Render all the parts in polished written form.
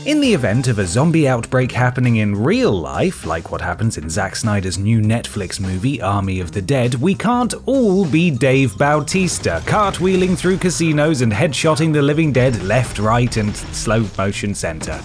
In the event of a zombie outbreak happening in real life, like what happens in Zack Snyder's new Netflix movie Army of the Dead, we can't all be Dave Bautista, cartwheeling through casinos and headshotting the living dead left, right, and slow motion center.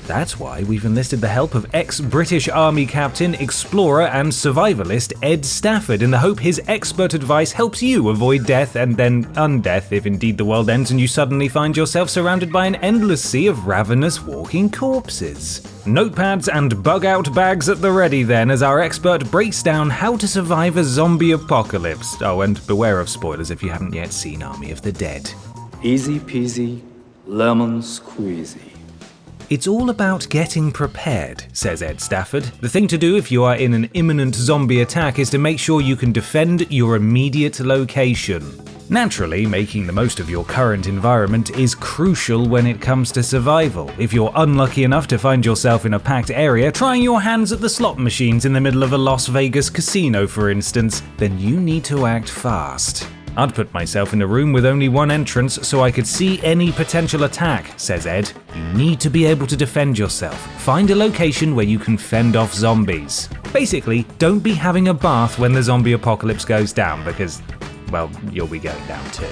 That's why we've enlisted the help of ex-British Army captain, explorer, and survivalist Ed Stafford in the hope his expert advice helps you avoid death and then undeath if indeed the world ends and you suddenly find yourself surrounded by an endless sea of ravenous walking corpses. Notepads and bug-out bags at the ready then as our expert breaks down how to survive a zombie apocalypse. Oh, and beware of spoilers if you haven't yet seen Army of the Dead. Easy peasy, lemon squeezy. It's all about getting prepared, says Ed Stafford. The thing to do if you are in an imminent zombie attack is to make sure you can defend your immediate location. Naturally, making the most of your current environment is crucial when it comes to survival. If you're unlucky enough to find yourself in a packed area, trying your hands at the slot machines in the middle of a Las Vegas casino, for instance, then you need to act fast. I'd put myself in a room with only one entrance so I could see any potential attack, says Ed. You need to be able to defend yourself. Find a location where you can fend off zombies. Basically, don't be having a bath when the zombie apocalypse goes down because, well, you'll be going down too.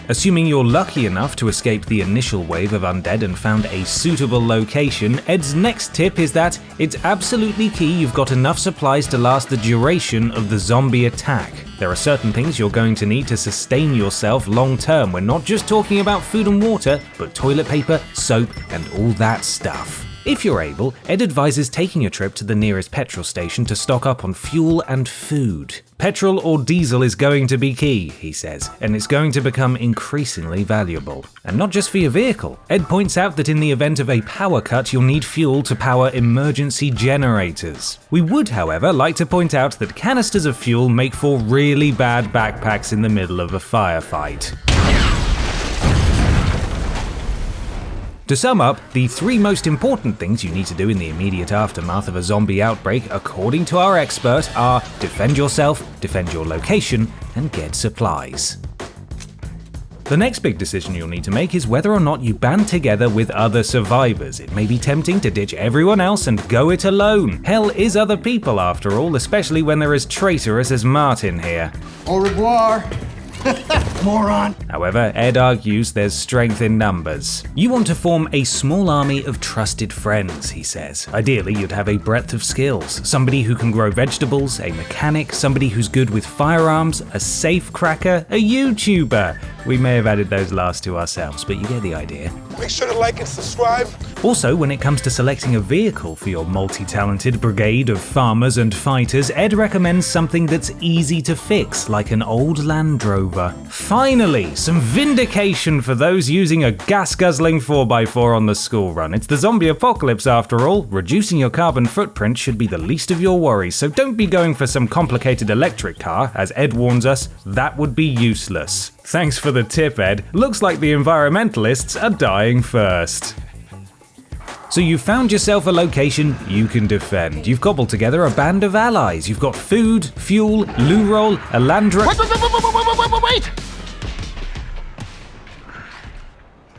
Assuming you're lucky enough to escape the initial wave of undead and found a suitable location, Ed's next tip is that it's absolutely key you've got enough supplies to last the duration of the zombie attack. There are certain things you're going to need to sustain yourself long term. We're not just talking about food and water, but toilet paper, soap, and all that stuff. If you're able, Ed advises taking a trip to the nearest petrol station to stock up on fuel and food. Petrol or diesel is going to be key, he says, and it's going to become increasingly valuable. And not just for your vehicle. Ed points out that in the event of a power cut, you'll need fuel to power emergency generators. We would, however, like to point out that canisters of fuel make for really bad backpacks in the middle of a firefight. To sum up, the three most important things you need to do in the immediate aftermath of a zombie outbreak, according to our expert, are defend yourself, defend your location, and get supplies. The next big decision you'll need to make is whether or not you band together with other survivors. It may be tempting to ditch everyone else and go it alone. Hell is other people after all, especially when they're as traitorous as Martin here. Au revoir. Moron. However, Ed argues there's strength in numbers. You want to form a small army of trusted friends, he says. Ideally, you'd have a breadth of skills. Somebody who can grow vegetables, a mechanic, somebody who's good with firearms, a safe cracker, a YouTuber. We may have added those last to ourselves, but you get the idea. Make sure to like and subscribe. Also, when it comes to selecting a vehicle for your multi-talented brigade of farmers and fighters, Ed recommends something that's easy to fix, like an old Land Rover. Finally, some vindication for those using a gas-guzzling 4x4 on the school run. It's the zombie apocalypse after all. Reducing your carbon footprint should be the least of your worries, so don't be going for some complicated electric car. As Ed warns us, that would be useless. Thanks for the tip, Ed. Looks like the environmentalists are dying first. So you've found yourself a location you can defend. You've cobbled together a band of allies. You've got food, fuel, loo roll, a landra... Wait!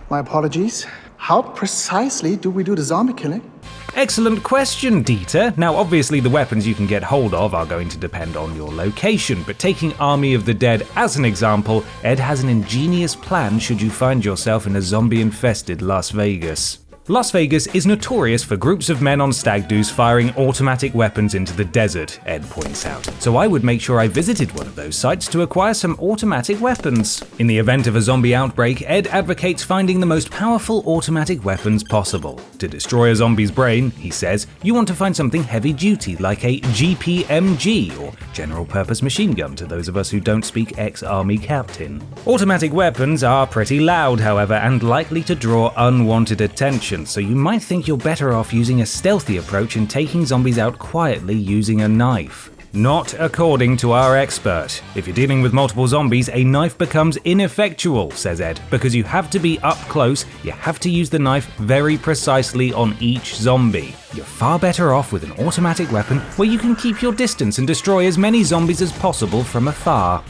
My apologies. How precisely do we do the zombie killing? Excellent question, Dieter. Now, obviously the weapons you can get hold of are going to depend on your location, but taking Army of the Dead as an example, Ed has an ingenious plan should you find yourself in a zombie-infested Las Vegas. Las Vegas is notorious for groups of men on stag doos firing automatic weapons into the desert, Ed points out. So I would make sure I visited one of those sites to acquire some automatic weapons. In the event of a zombie outbreak, Ed advocates finding the most powerful automatic weapons possible. To destroy a zombie's brain, he says, you want to find something heavy duty like a GPMG, or General Purpose Machine Gun to those of us who don't speak ex-army captain. Automatic weapons are pretty loud, however, and likely to draw unwanted attention. So you might think you're better off using a stealthy approach and taking zombies out quietly using a knife. Not according to our expert. If you're dealing with multiple zombies, a knife becomes ineffectual, says Ed, because you have to be up close, you have to use the knife very precisely on each zombie. You're far better off with an automatic weapon where you can keep your distance and destroy as many zombies as possible from afar.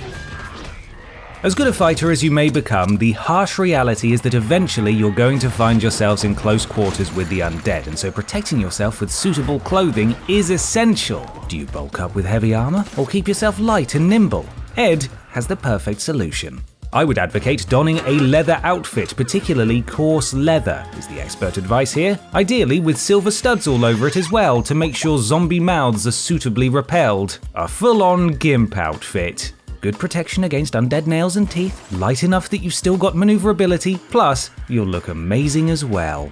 As good a fighter as you may become, the harsh reality is that eventually you're going to find yourselves in close quarters with the undead, and so protecting yourself with suitable clothing is essential. Do you bulk up with heavy armor, or keep yourself light and nimble? Ed has the perfect solution. I would advocate donning a leather outfit, particularly coarse leather, is the expert advice here. Ideally with silver studs all over it as well to make sure zombie mouths are suitably repelled. A full-on gimp outfit. Good protection against undead nails and teeth, light enough that you've still got maneuverability, plus you'll look amazing as well.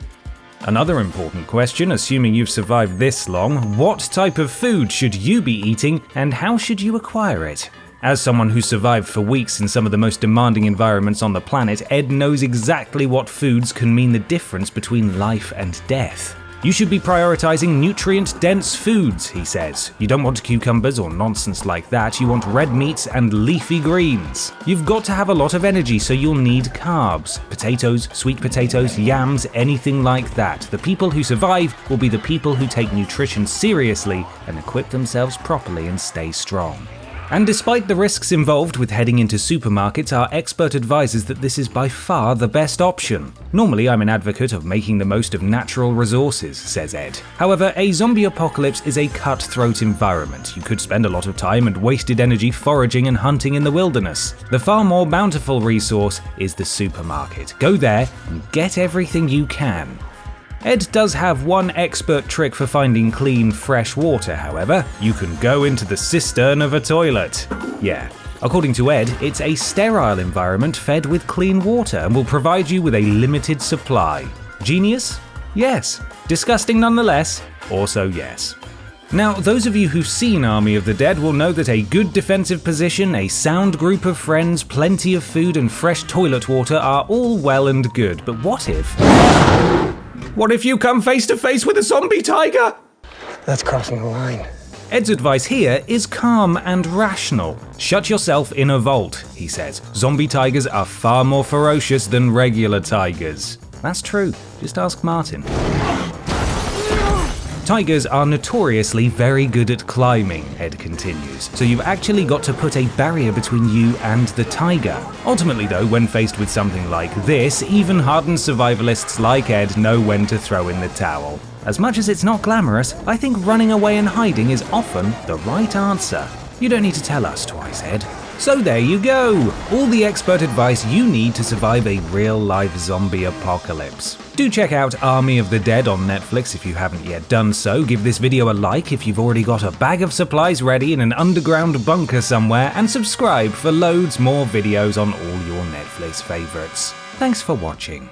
Another important question, assuming you've survived this long, what type of food should you be eating and how should you acquire it? As someone who survived for weeks in some of the most demanding environments on the planet, Ed knows exactly what foods can mean the difference between life and death. You should be prioritizing nutrient-dense foods, he says. You don't want cucumbers or nonsense like that, you want red meats and leafy greens. You've got to have a lot of energy, so you'll need carbs. Potatoes, sweet potatoes, yams, anything like that. The people who survive will be the people who take nutrition seriously and equip themselves properly and stay strong. And despite the risks involved with heading into supermarkets, our expert advises that this is by far the best option. Normally, I'm an advocate of making the most of natural resources, says Ed. However, a zombie apocalypse is a cutthroat environment. You could spend a lot of time and wasted energy foraging and hunting in the wilderness. The far more bountiful resource is the supermarket. Go there and get everything you can. Ed does have one expert trick for finding clean, fresh water, however. You can go into the cistern of a toilet. Yeah. According to Ed, it's a sterile environment fed with clean water and will provide you with a limited supply. Genius? Yes. Disgusting nonetheless? Also yes. Now, those of you who've seen Army of the Dead will know that a good defensive position, a sound group of friends, plenty of food and fresh toilet water are all well and good, but what if you come face to face with a zombie tiger? That's crossing the line. Ed's advice here is calm and rational. Shut yourself in a vault, he says. Zombie tigers are far more ferocious than regular tigers. That's true, just ask Martin. Tigers are notoriously very good at climbing, Ed continues, so you've actually got to put a barrier between you and the tiger. Ultimately though, when faced with something like this, even hardened survivalists like Ed know when to throw in the towel. As much as it's not glamorous, I think running away and hiding is often the right answer. You don't need to tell us twice, Ed. So there you go, all the expert advice you need to survive a real-life zombie apocalypse. Do check out Army of the Dead on Netflix if you haven't yet done so. Give this video a like if you've already got a bag of supplies ready in an underground bunker somewhere, and subscribe for loads more videos on all your Netflix favorites. Thanks for watching.